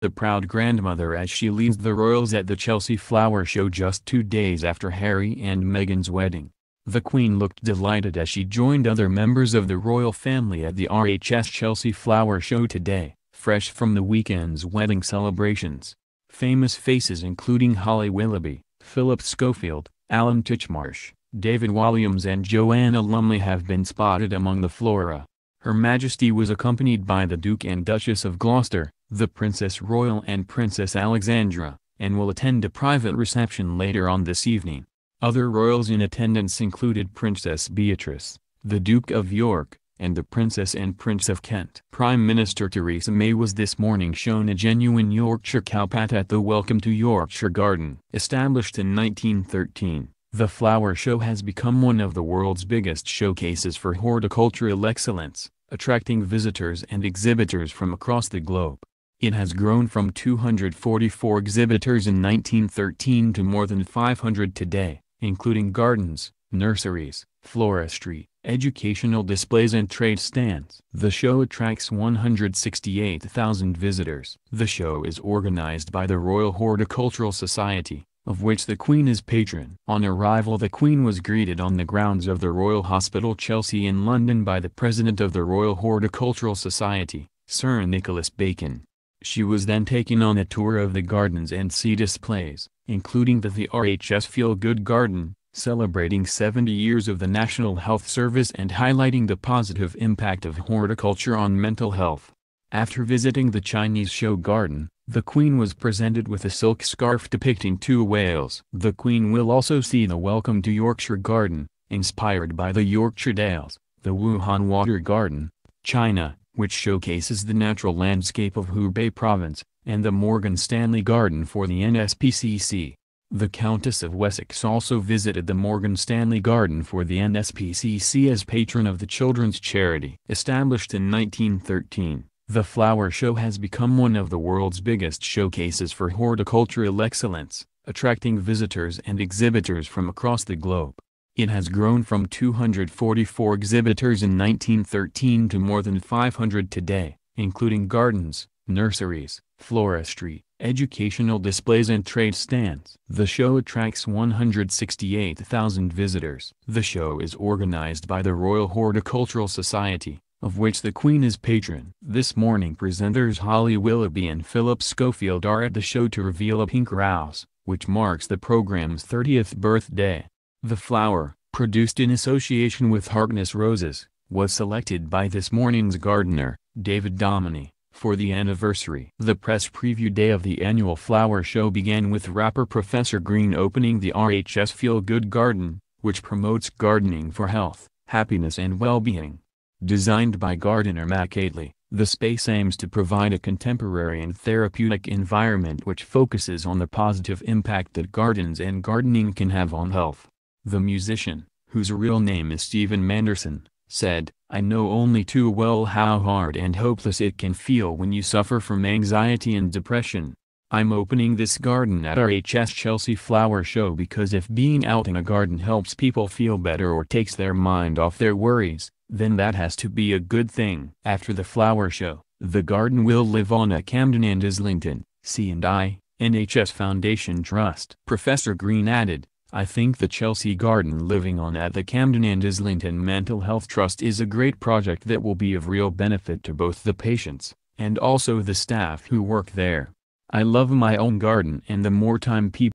the proud grandmother as she leads the royals at the Chelsea Flower Show just 2 days after Harry and Meghan's wedding. The Queen looked delighted as she joined other members of the royal family at the RHS Chelsea Flower Show today, fresh from the weekend's wedding celebrations. Famous faces including Holly Willoughby, Philip Schofield, Alan Titchmarsh, David Walliams and Joanna Lumley have been spotted among the flora. Her Majesty was accompanied by the Duke and Duchess of Gloucester, the Princess Royal and Princess Alexandra, and will attend a private reception later on this evening. Other royals in attendance included Princess Beatrice, the Duke of York, and the Princess and Prince of Kent. Prime Minister Theresa May was this morning shown a genuine Yorkshire cowpat at the Welcome to Yorkshire Garden. Established in 1913, the flower show has become one of the world's biggest showcases for horticultural excellence, attracting visitors and exhibitors from across the globe. It has grown from 244 exhibitors in 1913 to more than 500 today, including gardens, nurseries, floristry, educational displays and trade stands. The show attracts 168,000 visitors. The show is organized by the Royal Horticultural Society, of which the Queen is patron. On arrival, the Queen was greeted on the grounds of the Royal Hospital Chelsea in London by the President of the Royal Horticultural Society, Sir Nicholas Bacon. She was then taken on a tour of the gardens and sea displays, including the RHS Feel Good Garden, celebrating 70 years of the National Health Service and highlighting the positive impact of horticulture on mental health. After visiting the Chinese show garden, the Queen was presented with a silk scarf depicting two whales. The Queen will also see the Welcome to Yorkshire Garden, inspired by the Yorkshire Dales, the Wuhan Water Garden, China, which showcases the natural landscape of Hubei Province, and the Morgan Stanley Garden for the NSPCC. The Countess of Wessex also visited the Morgan Stanley Garden for the NSPCC as patron of the children's charity. Established in 1913, the flower show has become one of the world's biggest showcases for horticultural excellence, attracting visitors and exhibitors from across the globe. It has grown from 244 exhibitors in 1913 to more than 500 today, including gardens, nurseries, floristry, educational displays and trade stands. The show attracts 168,000 visitors. The show is organized by the Royal Horticultural Society, of which the Queen is patron. This morning presenters Holly Willoughby and Philip Schofield are at the show to reveal a pink rose, which marks the program's 30th birthday. The flower, produced in association with Harkness Roses, was selected by this morning's gardener, David Dominy, for the anniversary. The press preview day of the annual flower show began with rapper Professor Green opening the RHS Feel Good Garden, which promotes gardening for health, happiness and well-being. Designed by gardener Matt Catley, the space aims to provide a contemporary and therapeutic environment which focuses on the positive impact that gardens and gardening can have on health. The musician, whose real name is Stephen Manderson, said, "I know only too well how hard and hopeless it can feel when you suffer from anxiety and depression. I'm opening this garden at RHS Chelsea Flower Show because if being out in a garden helps people feel better or takes their mind off their worries, then that has to be a good thing." After the flower show, the garden will live on at Camden and Islington, C&I, NHS Foundation Trust. Professor Green added, "I think the Chelsea Garden living on at the Camden and Islington Mental Health Trust is a great project that will be of real benefit to both the patients, and also the staff who work there. I love my own garden and the more time people